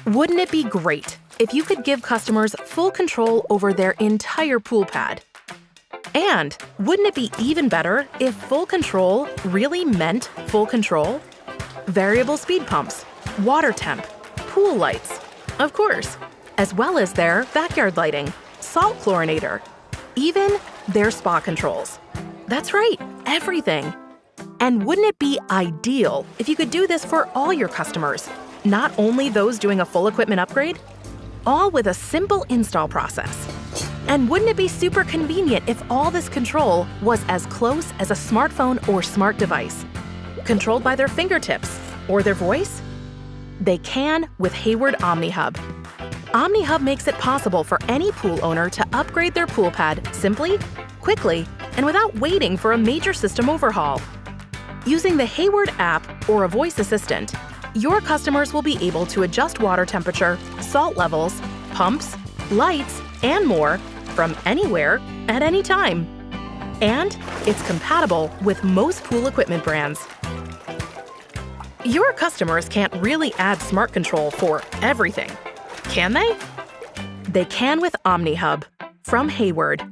Wouldn't it be great if you could give customers full control over their entire pool pad? And wouldn't it be even better if full control really meant full control? Variable speed pumps, water temp, pool lights, of course, as well as their backyard lighting, salt chlorinator, even their spa controls. That's right, everything. And wouldn't it be ideal if you could do this for all your customers, not only those doing a full equipment upgrade? All with a simple install process. And wouldn't it be super convenient if all this control was as close as a smartphone or smart device, controlled by their fingertips or their voice? They can with Hayward OmniHub. OmniHub makes it possible for any pool owner to upgrade their pool pad simply, quickly, and without waiting for a major system overhaul. Using the Hayward app or a voice assistant, your customers will be able to adjust water temperature, salt levels, pumps, lights, and more from anywhere at any time. And it's compatible with most pool equipment brands. Your customers can't really add smart control for everything, can they? They can with OmniHub from Hayward.